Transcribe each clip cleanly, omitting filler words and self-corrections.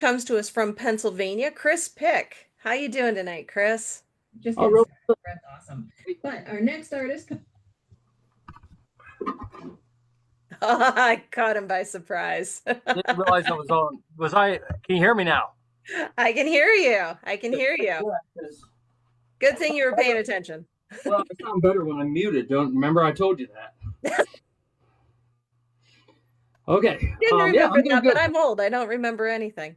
Comes to us from Pennsylvania, Chris Pick. How you doing tonight, Chris? Just Oh, getting really? started. That's awesome. But our next artist, I caught him by surprise. Didn't realize I was on. Was I? Can you hear me now? I can hear you. I can hear you. Yeah, 'cause Good thing you were paying attention. well, I sound better when I'm muted. Don't remember I told you that. Okay. Didn't Yeah, remember I'm doing that, but good. I'm old. I don't remember anything.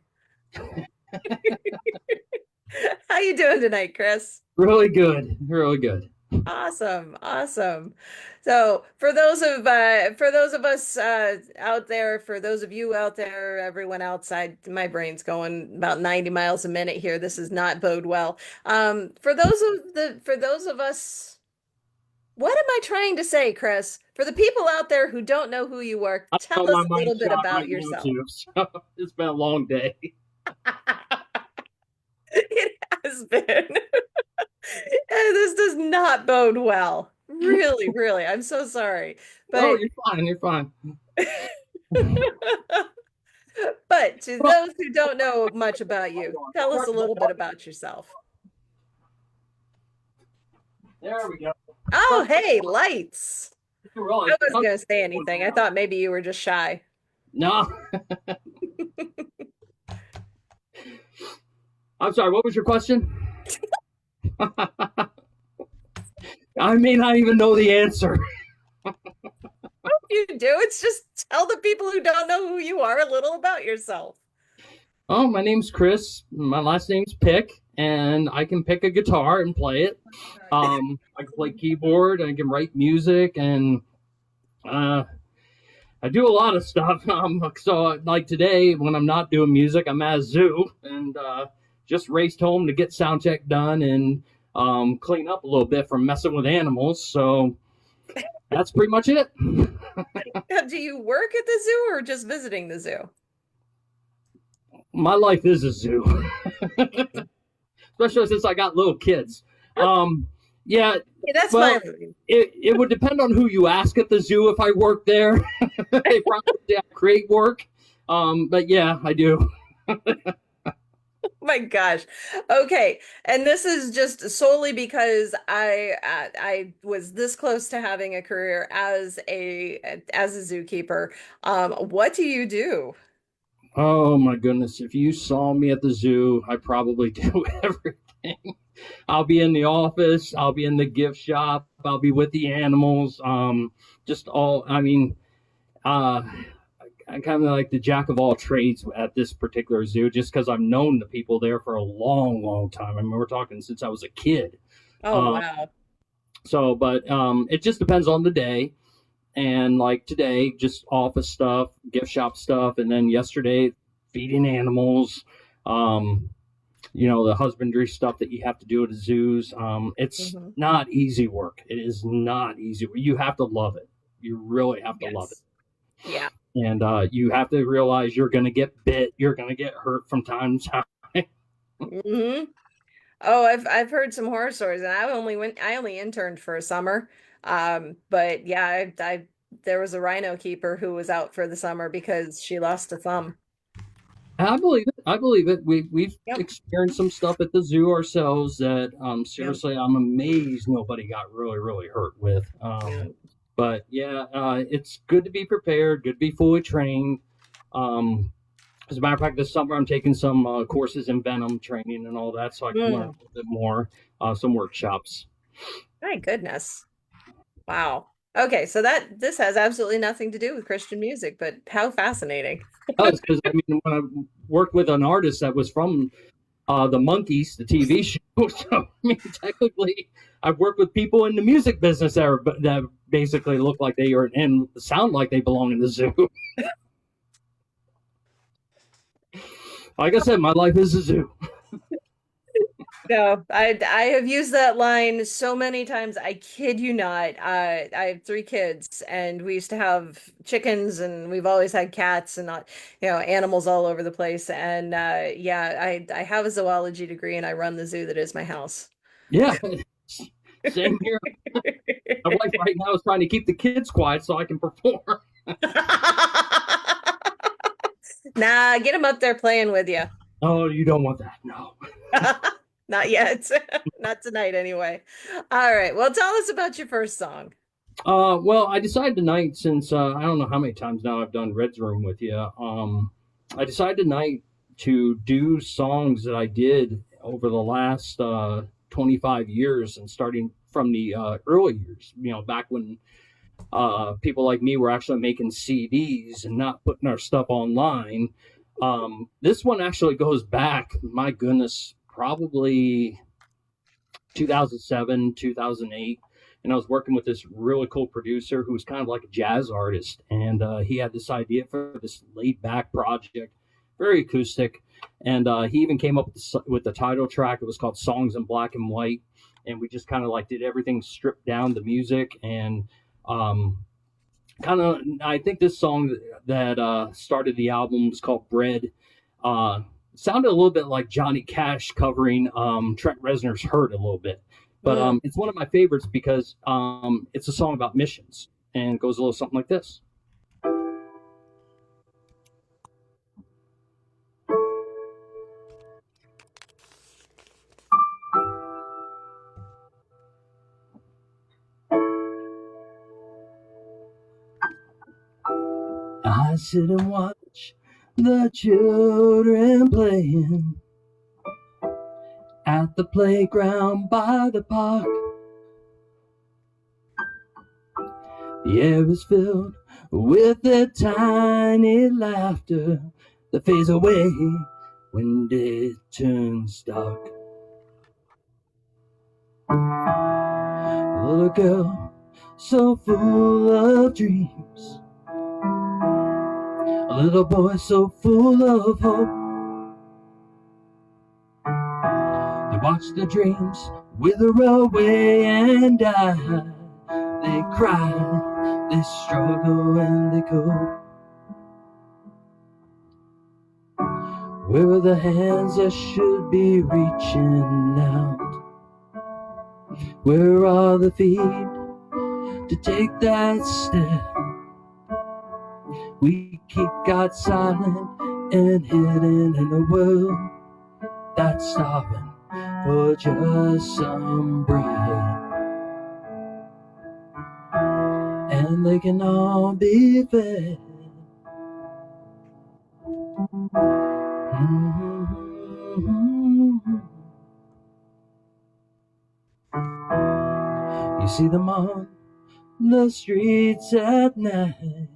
How you doing tonight, Chris? Really good. Really good. Awesome, awesome. So for those of us out there, for those of you out there, everyone outside, my brain's going about 90 miles a minute here. This does not bode well. For those of us, what am I trying to say, Chris? For the people out there who don't know who you are, I tell know us my a little mind's bit shot about right now yourself. too. So it's been a long day. It has been. And this does not bode well. Really, really. I'm so sorry. Oh, But you're fine. You're fine. but to Well, those who don't know much about you, tell us a little bit about yourself. there we go. Oh, Sorry, hey, lights. I didn't realize I the wasn't country going to say was anything. I around. thought maybe you were just shy. No, I'm sorry. What was your question? I may not even know the answer. You do. It's just tell the people who don't know who you are a little about yourself. Oh, my name's Chris. My last name's Pick, and I can pick a guitar and play it. I can play keyboard. I can write music, and uh, I do a lot of stuff. So, like today, when I'm not doing music, I'm at a zoo, and just raced home to get sound check done and clean up a little bit from messing with animals. So that's pretty much it. Do you work at the zoo or just visiting the zoo? My life is a zoo, especially since I got little kids. Um, yeah, Hey, that's well, my line. it would depend on who you ask at the zoo if I work there. They probably have great work. But yeah, I do. My gosh. Okay. And this is just solely because I was this close to having a career as a zookeeper. What do you do? Oh my goodness. If you saw me at the zoo, I probably do everything. I'll be in the office, I'll be in the gift shop, I'll be with the animals. Just all, I mean, uh, I'm kind of like the jack of all trades at this particular zoo just because I've known the people there for a long, long time. I mean, we're talking since I was a kid. Oh, Uh, wow. but it just depends on the day. And like today, just office stuff, gift shop stuff, and then yesterday, feeding animals. Um, the husbandry stuff that you have to do at the zoos. It's Hmm. not easy work. It is not easy. You have to love it. You really have to love it. Yes. Yeah. And you have to realize you're going to get bit. You're going to get hurt from time to time. Hmm. Oh, I've heard some horror stories, and I only interned for a summer. But yeah, I there was a rhino keeper who was out for the summer because she lost a thumb. I believe it. I believe it. We've Yep. experienced some stuff at the zoo ourselves that Yep. seriously I'm amazed nobody got really really hurt with. Yep. But yeah, it's good to be prepared, good to be fully trained. Um, as a matter of fact, this summer I'm taking some courses in venom training and all that, so I can learn a Mm, little bit more. Some workshops. my goodness. Wow. Okay, so this has absolutely nothing to do with Christian music, but how fascinating. Oh, it's because I mean, when I worked with an artist that was from the Monkees, the TV show, so I mean, technically, I've worked with people in the music business that basically look like they are and sound like they belong in the zoo. Like I said, my life is a zoo. No, I have used that line so many times. I kid you not. I have three kids, and we used to have chickens, and we've always had cats and not, animals all over the place. And yeah, I have a zoology degree, and I run the zoo that is my house. Yeah, same here. My wife right now is trying to keep the kids quiet so I can perform. Nah, get him up there playing with you. Oh, you don't want that. No. Not yet. Not tonight, anyway. All right. Well, tell us about your first song. Well, I decided tonight, since I don't know how many times now I've done Red's Room with you. I decided tonight to do songs that I did over the last 25 years, and starting from the early years. Back when people like me were actually making CDs and not putting our stuff online. This one actually goes back, my goodness, probably 2007, 2008. And I was working with this really cool producer who was kind of like a jazz artist. And he had this idea for this laid back project, very acoustic. And he even came up with the title track. It was called Songs in Black and White. And we just kind of like did everything stripped down the music. And I think this song that started the album was called Bread. Sounded a little bit like Johnny Cash covering Trent Reznor's Hurt a little bit. But it's one of my favorites because it's a song about missions, and it goes a little something like this. I sit and watch the children playing at the playground by the park. The air is filled with their tiny laughter that fades away when day turns dark. A little girl so full of dreams, a little boy so full of hope. They watch the dreams wither away and die. They cry, they struggle, and they cope. Where are the hands that should be reaching out? Where are the feet to take that step? We keep God silent and hidden in a world that's starving for just some bread. And they can all be fed. You see them on the streets at night,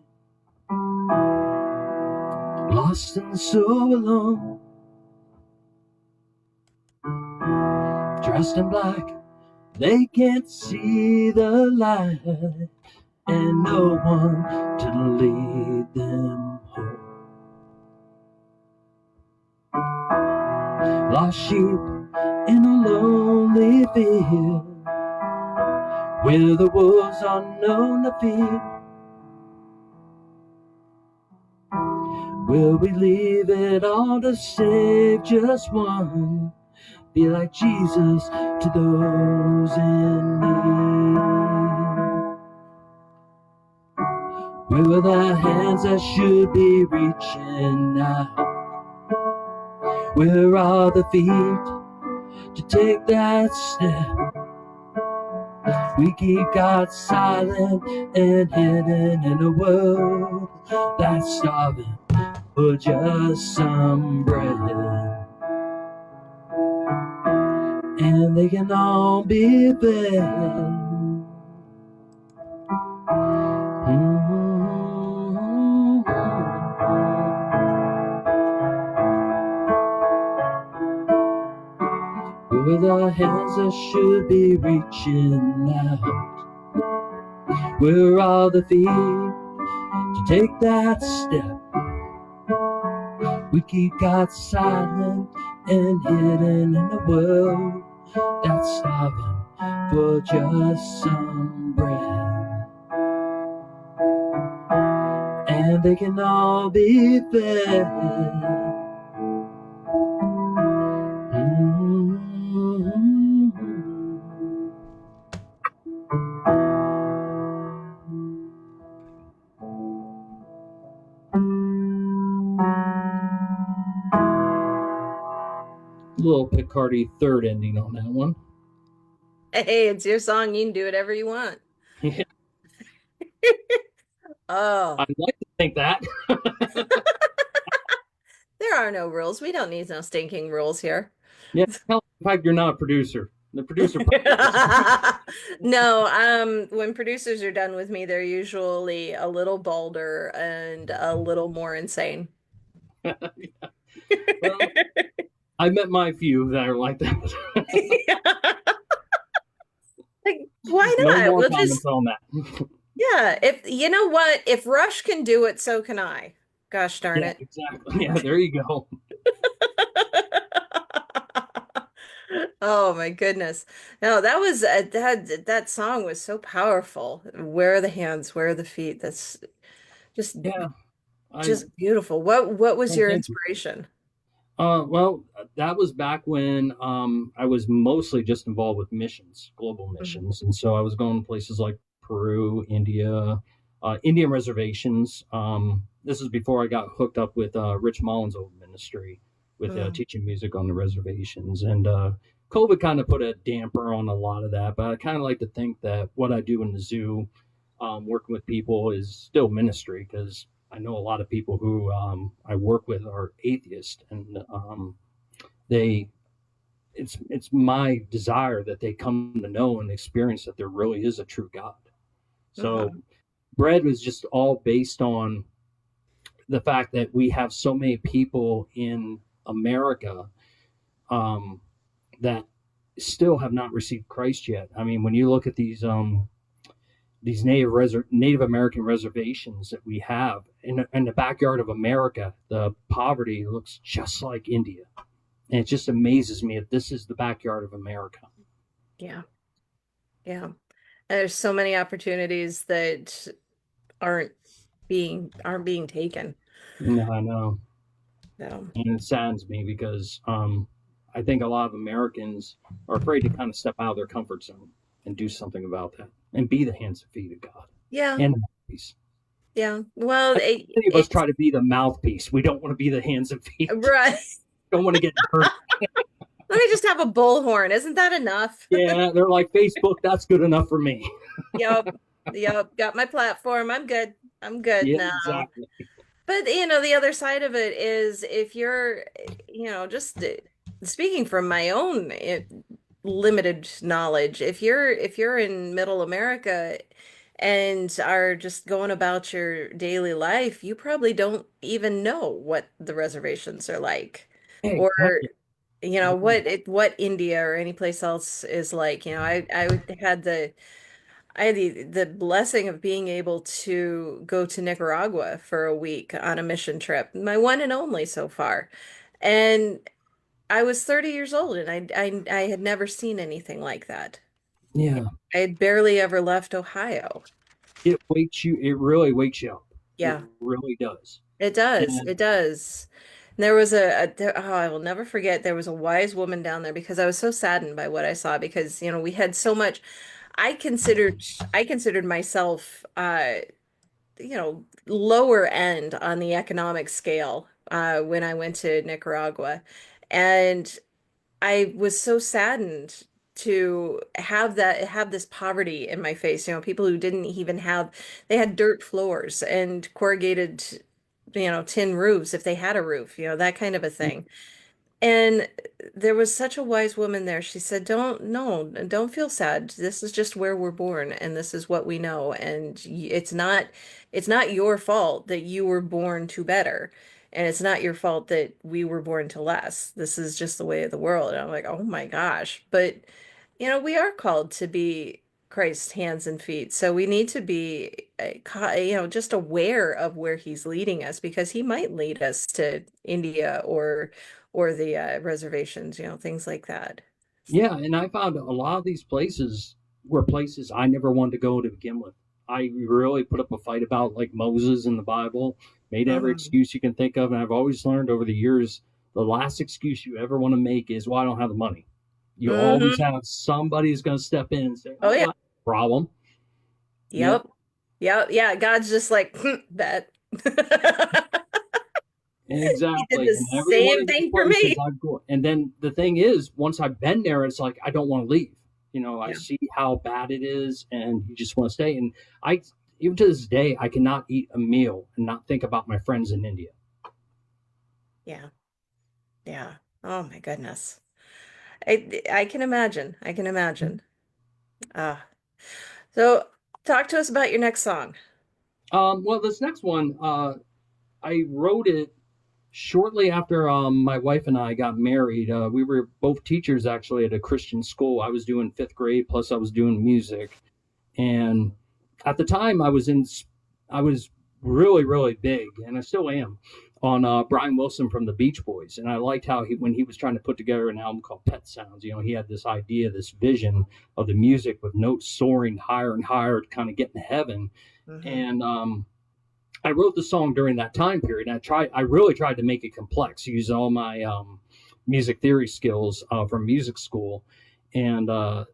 lost and so alone, dressed in black, they can't see the light, and no one to lead them home. Lost sheep in a lonely field, where the wolves are known to feed. Will we leave it all to save just one? Be like Jesus to those in need. Where are the hands that should be reaching out? Where are the feet to take that step? We keep God silent and hidden in a world that's starving for just some bread. And they can all be fed. With our hands that should be reaching out, where are the feet to take that step? We keep God silent and hidden in a world that's starving for just some bread. And they can all be fed. little Picardy third ending on that one. Hey, it's your song. You can do whatever you want. Yeah, Oh, I'd like to think that. there are no rules. We don't need no stinking rules here. Yeah, tell the fact you're not a producer. The producer. No, when producers are done with me, they're usually a little balder and a little more insane. Well, I met my few that are like that. Like, why No not? more We'll comments just, on that. yeah, if you know what, if Rush can do it, so can I. Gosh darn Yeah, it. exactly. Yeah, there you go. Oh my goodness. No, that was that song was so powerful. Where are the hands? Where are the feet? That's just Yeah, I just beautiful. What was well, your thank you. inspiration? Well, that was back when I was mostly just involved with missions, global Mhm. missions, and so I was going to places like Peru, India, Indian reservations. This is before I got hooked up with Rich Mullins' old ministry with Mm. teaching music on the reservations, and COVID kind of put a damper on a lot of that. But I kind of like to think that what I do in the zoo, working with people, is still ministry because I know a lot of people who I work with are atheists, and they it's my desire that they come to know and experience that there really is a true God. So Mhm. bread was just all based on the fact that we have so many people in America um, that still have not received Christ yet. I mean, when you look at these Native American reservations that we have in the backyard of America, the poverty looks just like India. And it just amazes me that this is the backyard of America. Yeah. Yeah. There's so many opportunities that aren't aren't being taken. No, I know. So, And it saddens me because I think a lot of Americans are afraid to kind of step out of their comfort zone and do something about that and be the hands and feet of God yeah. and the mouthpiece. Yeah. Well, I think many of us it's try to be the mouthpiece. We don't want to be the hands and feet. right. Don't want to get hurt. Let me just have a bullhorn. Isn't that enough? Yeah, they're like Facebook. That's good enough for me. Yep. Yep. Got my platform. I'm good. I'm good Yeah, now. exactly. But the other side of it is if you're, just speaking from my own limited knowledge, if you're in middle America and are just going about your daily life, you probably don't even know what the reservations are like. Or Exactly. what India or any place else is like. I had the blessing of being able to go to Nicaragua for a week on a mission trip, my one and only so far. And I was 30 years old and I had never seen anything like that. Yeah, I had barely ever left Ohio. it wakes you. It really wakes you up. It Yeah, really does. it does. And It does. And there was I will never forget, there was a wise woman down there because I was so saddened by what I saw because, we had so much. I considered myself lower end on the economic scale when I went to Nicaragua. And I was so saddened to have this poverty in my face. People who didn't even they had dirt floors and corrugated, tin roofs if they had a roof, that kind of a thing. And there was such a wise woman there. She said, "Don't, no, don't feel sad. This is just where we're born, and this is what we know. And it's not your fault that you were born to better, and it's not your fault that we were born to less. This is just the way of the world." And I'm like, "Oh my gosh!" But we are called to be Christ's hands and feet, so we need to be, just aware of where He's leading us because He might lead us to India or the reservations, things like that. yeah, and I found a lot of these places were places I never wanted to go to begin with. I really put up a fight about like Moses in the Bible, made every Mm. excuse you can think of, and I've always learned over the years the last excuse you ever want to make is, "Well, I don't have the money." You always Hmm. have somebody who's going to step in and say, Oh "Oh, yeah. well, that's a problem." Yep. Yep. Yep. Yeah. God's just like, bet. Exactly. the And every one same of these thing for places me. I've gone. And then the thing is, once I've been there, it's like I don't want to leave. I Yeah. see how bad it is, and you just want to stay. And I, even to this day, I cannot eat a meal and not think about my friends in India. Yeah. Yeah. Oh my goodness. I can imagine. I can imagine. Uh, so talk to us about your next song. Well, this next one, I wrote it shortly after my wife and I got married. We were both teachers actually at a Christian school. I was doing fifth grade, plus I was doing music. And at the time, I was really, really big, and I still am, on Brian Wilson from the Beach Boys. And I liked how when he was trying to put together an album called Pet Sounds, he had this idea, this vision of the music with notes soaring higher and higher to kind of get in heaven. Hmm. And I wrote the song during that time period. And I really tried to make it complex, use all my music theory skills from music school. And I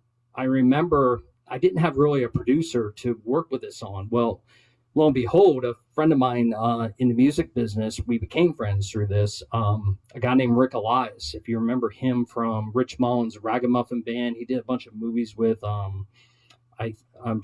remember I didn't have really a producer to work with this on. Well, lo and behold, a friend of mine in the music business, we became friends through this. A guy named Rick Elias, if you remember him from Rich Mullins' Ragamuffin Band, he did a bunch of movies with I'm trying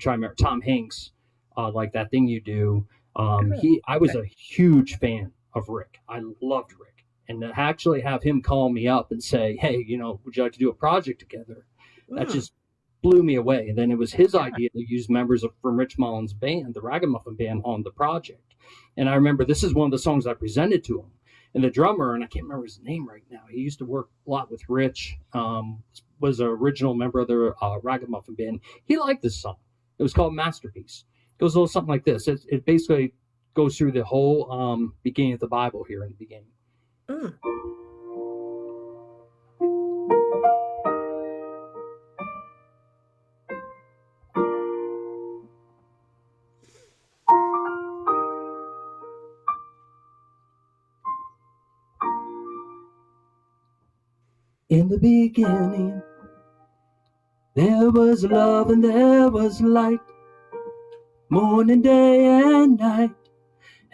to remember Tom Hanks, like That Thing You Do. I was a huge fan of Rick. I loved Rick, and to actually have him call me up and say, "Hey, would you like to do a project together?" That Mm, just blew me away. And then it was his idea to use members from Rich Mullins' band, the Ragamuffin Band, on the project. And I remember this is one of the songs I presented to him. And the drummer, and I can't remember his name right now, he used to work a lot with Rich, was an original member of the Ragamuffin Band. He liked this song. It was called Masterpiece. It goes a little something like this. It basically goes through the whole beginning of the Bible here in the beginning. mm. In the beginning, there was love and there was light, morning, day, and night,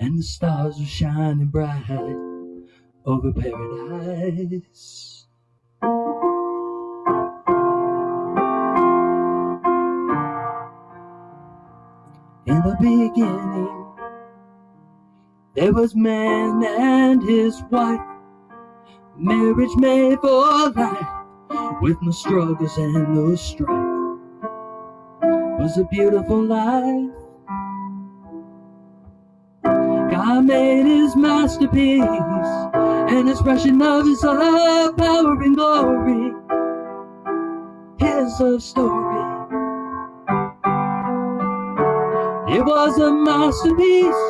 and the stars were shining bright over paradise. In the beginning, there was man and his wife, marriage made for life, with no struggles and no strife. It was a beautiful life. God made his masterpiece, an expression of his love, power, and glory. Here's a story. It was a masterpiece,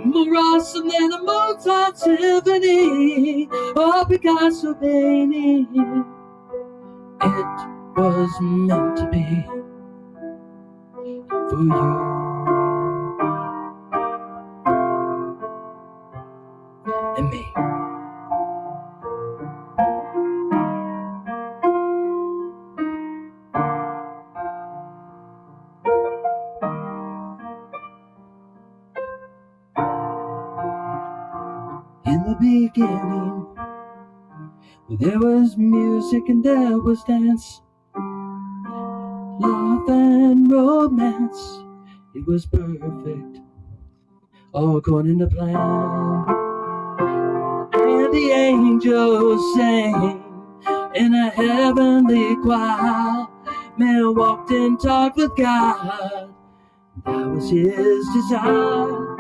more awesome than a Mozart symphony or Picasso painting. It was meant to be for you and me. In the beginning, there was music and there was dance, love and romance. It was perfect, all according to plan. And the angels sang in a heavenly choir. Man walked and talked with God. That was his desire.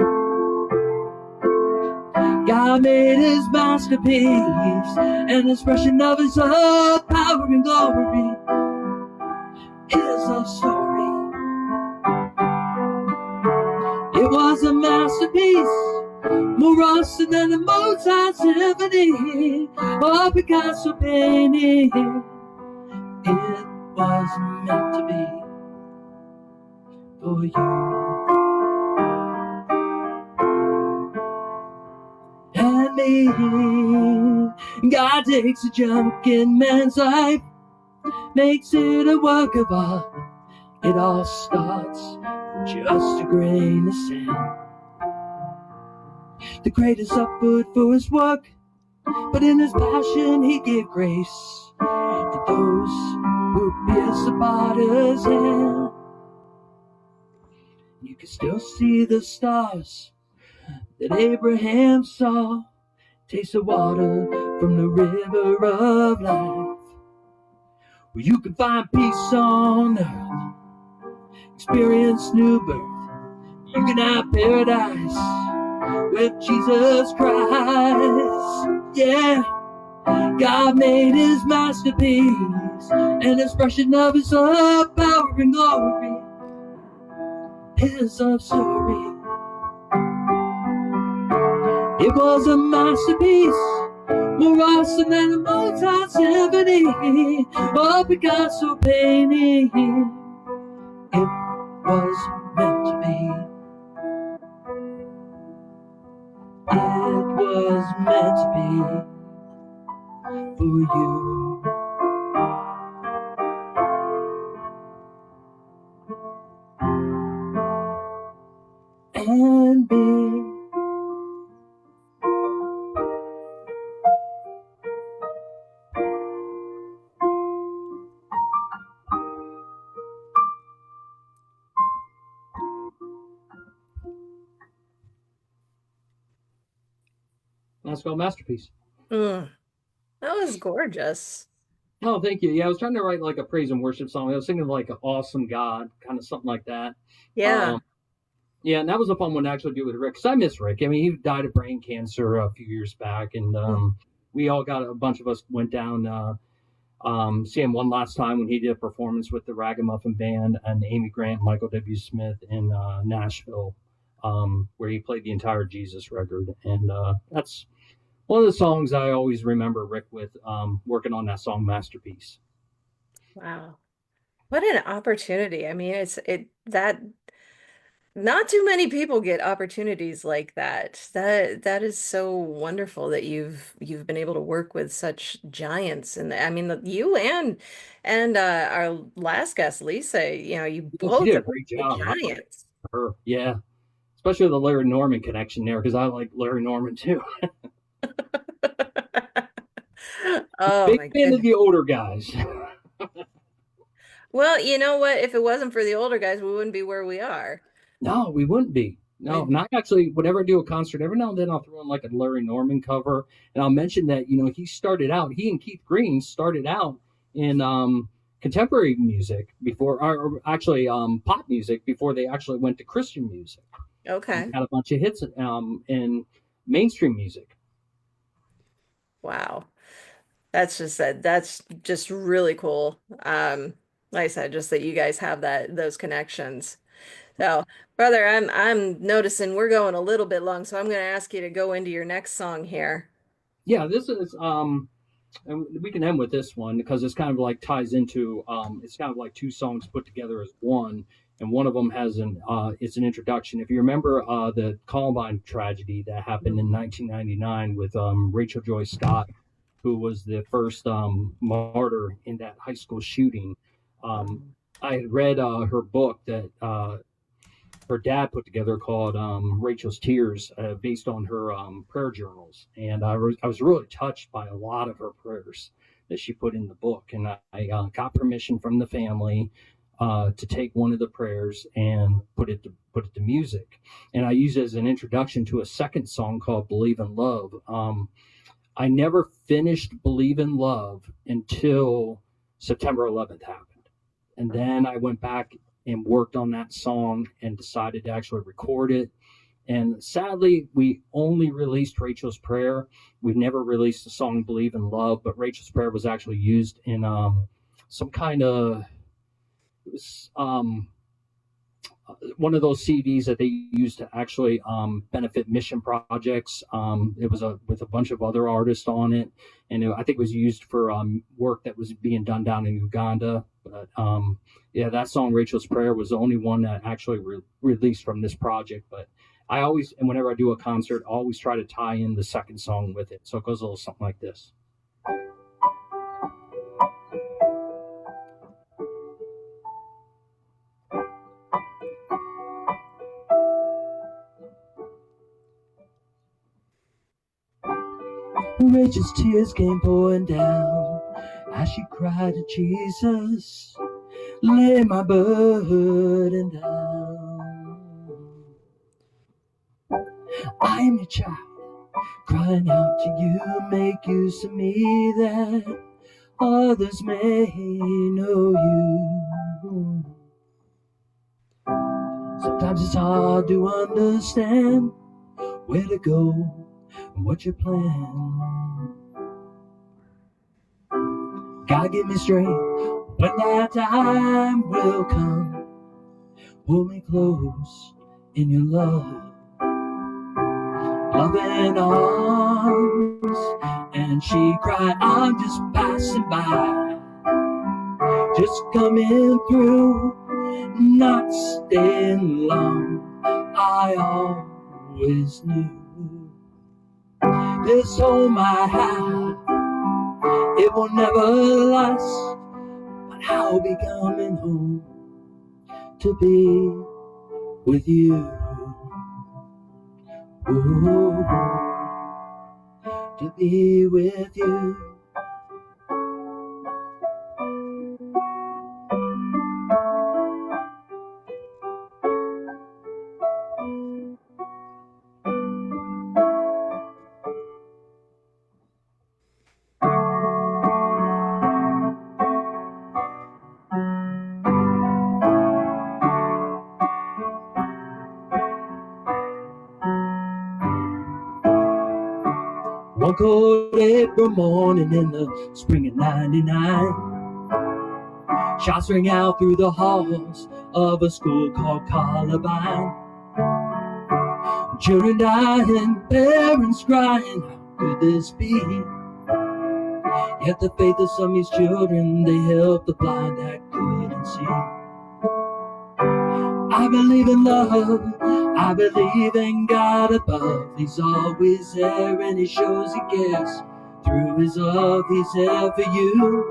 God made his masterpiece, an expression of his love, power, and glory. Here's a story. It was a masterpiece, more awesome than a Mozart symphony or Picasso painting. It was meant to be for you and me. God takes a junk in man's life, makes it a work of art. It all starts with just a grain of sand. The greatest upward for his work, but in his passion he gave grace to those who pierced the potter's hand. You can still see the stars that Abraham saw, taste the water from the river of life. Where you can find peace on earth, experience new birth. You can have paradise with Jesus Christ. Yeah, God made his masterpiece, an expression of his love, power, and glory. His love story. It was a masterpiece, more awesome than a Mozart symphony, or Picasso painting. It was meant to be. It was meant to be for you. And me. That's called Masterpiece. That was gorgeous. Oh, thank you. Yeah, I was trying to write like a praise and worship song. I was thinking of like an awesome God, kind of something like that. Yeah. Yeah, and that was a fun one to actually do with Rick, because I miss Rick. I mean, he died of brain cancer a few years back, and we all got, a bunch of us went down, see him one last time when he did a performance with the Ragamuffin Band and Amy Grant, Michael W. Smith in Nashville, where he played the entire Jesus record. And that's one of the songs I always remember Rick with, working on that song Masterpiece. Wow. What an opportunity. I mean, that not too many people get opportunities like that. That is so wonderful that you've been able to work with such giants. And I mean, you and our last guest, Lisa, you He both did are a great the job. giants. Yeah, especially the Larry Norman connection there, because I like Larry Norman too. Oh Big my fan of goodness. the older guys. Well, you know what? If it wasn't for the older guys, we wouldn't be where we are. No, we wouldn't be. No, And not actually. Whenever I do a concert, every now and then I'll throw in like a Larry Norman cover, and I'll mention that he started out. He and Keith Green started out in contemporary music before, or actually pop music before they actually went to Christian music. okay. Had a bunch of hits in mainstream music. Wow. That's just really cool. Like I said, just that you guys have those connections. So, brother, I'm noticing we're going a little bit long, so I'm going to ask you to go into your next song here. Yeah, this is and we can end with this one because it's kind of like ties into it's kind of like two songs put together as one, and one of them has it's an introduction. If you remember the Columbine tragedy that happened in 1999 with Rachel Joy Scott, who was the first martyr in that high school shooting. I had read her book that her dad put together called Rachel's Tears, based on her prayer journals. And I was really touched by a lot of her prayers that she put in the book. And I got permission from the family to take one of the prayers and put it to music. And I used it as an introduction to a second song called Believe in Love. I never finished Believe in Love until September 11th happened. And then I went back and worked on that song and decided to actually record it. And sadly, we only released Rachel's Prayer. We never released the song Believe in Love, but Rachel's Prayer was actually used in some kind of, it was one of those CDs that they used to actually benefit mission projects. It was with a bunch of other artists on it, and I think it was used for work that was being done down in Uganda. But yeah, that song "Rachel's Prayer" was the only one that actually released from this project. But I always, and whenever I do a concert, I always try to tie in the second song with it, so it goes a little something like this. Rachel's tears came pouring down as she cried to Jesus, lay my burden down. I am your child, crying out to you, make use of me that others may know you. Sometimes it's hard to understand where to go and what your plan. God give me strength when that time will come. Hold me close in your love, loving arms. And she cried, I'm just passing by, just coming through, not staying long. I always knew this home I have, it will never last, but I'll be coming home to be with you. Ooh, to be with you. One cold April morning in the spring of '99, shots rang out through the halls of a school called Columbine. Children dying, parents crying, how could this be? Yet the faith of some of these children, they helped the blind that couldn't see. I believe in love, I believe in God above. He's always there and he shows he cares. Through his love, he's there for you.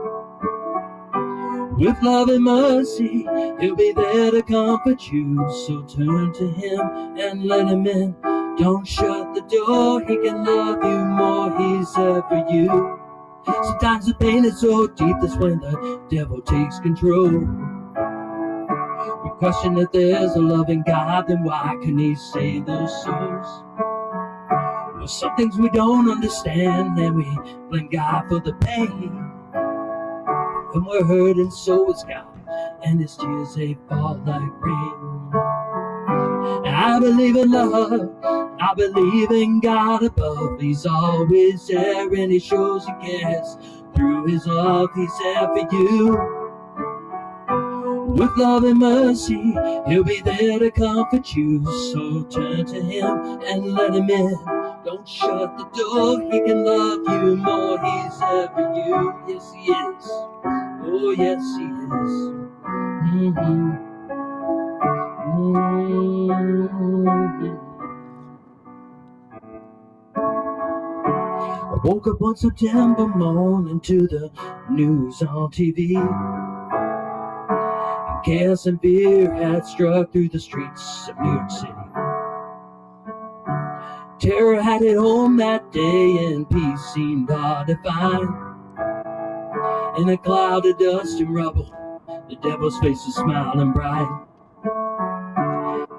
With love and mercy, he'll be there to comfort you. So turn to him and let him in. Don't shut the door, he can love you more. He's there for you. Sometimes the pain is so deep, that's when the devil takes control. We question if there's a loving God, then why can he save those souls? Well, some things we don't understand, and we blame God for the pain. When we're hurting, so is God, and his tears, they fall like rain. And I believe in love, I believe in God above. He's always there, and he shows he cares. Through his love, he's there for you. With love and mercy, he'll be there to comfort you. So turn to him and let him in. Don't shut the door, he can love you more. He's there for you, yes he is. Oh yes he is. I woke up one September morning to the news on TV. Chaos and fear had struck through the streets of New York City. Terror had hit home that day, and peace seemed hard to find. In a cloud of dust and rubble, the devil's face was smiling bright.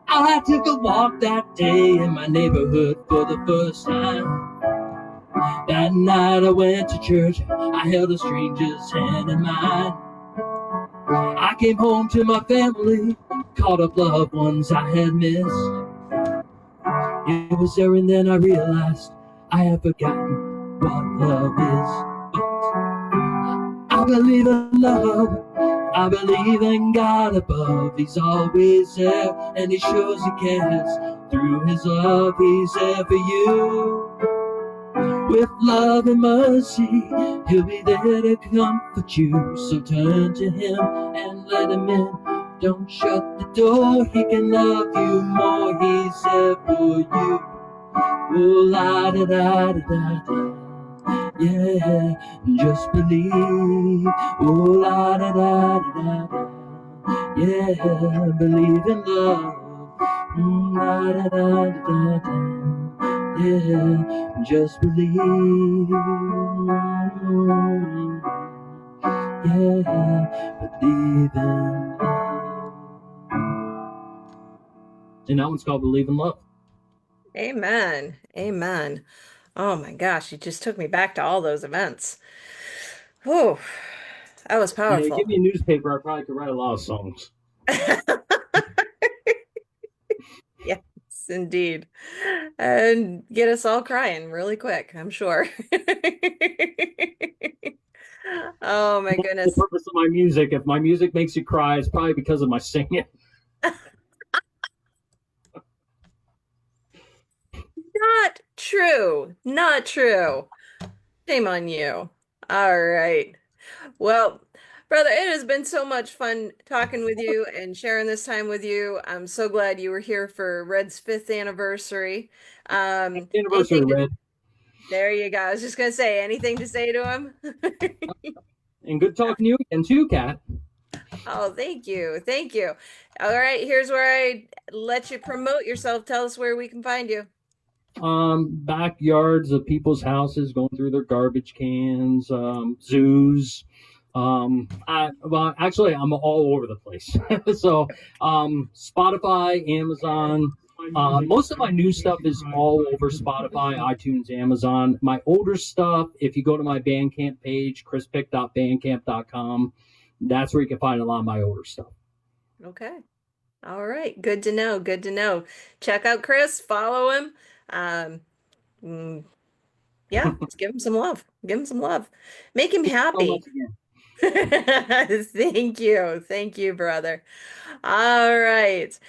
I took a walk that day in my neighborhood for the first time. That night I went to church, I held a stranger's hand in mine. I came home to my family, called up loved ones I had missed. It was there and then I realized I had forgotten what love is. But I believe in love, I believe in God above. He's always there and he shows he cares. Through his love, he's there for you. With love and mercy, he'll be there to comfort you. So turn to him and let him in. Don't shut the door, he can love you more. He's there for you. Oh, la da da da da da. Yeah, just believe. Oh, la da da da da da. Yeah, believe in love. La da da da da da. Yeah, just believe. Yeah, believe in love. And that one's called Believe in Love. Amen. Amen. Oh my gosh, you just took me back to all those events. Whew, that was Yeah, give powerful. me a newspaper, I probably could write a lot of songs. Yes, indeed. And get us all crying really quick, I'm sure. Oh my That's the goodness. purpose of my music. If my music makes you cry, it's probably because of my singing. Not true. Not true. Shame on you. All right. Well, brother, it has been so much fun talking with you and sharing this time with you. I'm so glad you were here for Red's 5th anniversary. Anniversary, Anything to, Red. there you go. I was just gonna say, anything to say to him? And good talking to you again, too, Kat. Oh, thank you. Thank you. All right, here's where I let you promote yourself. Tell us where we can find you. Backyards of people's houses, going through their garbage cans, zoos. Well, actually, I'm all over the place. So, Spotify, Amazon. Most of my new stuff is all over Spotify, iTunes, Amazon. My older stuff, if you go to my Bandcamp page, chrispick.bandcamp.com, that's where you can find a lot of my older stuff. Okay. All right. Good to know. Good to know. Check out Chris, follow him. Um, mm, yeah, just give him some love. Give him some love. Make him So much happy. again. Thank you. Thank you, brother. All right.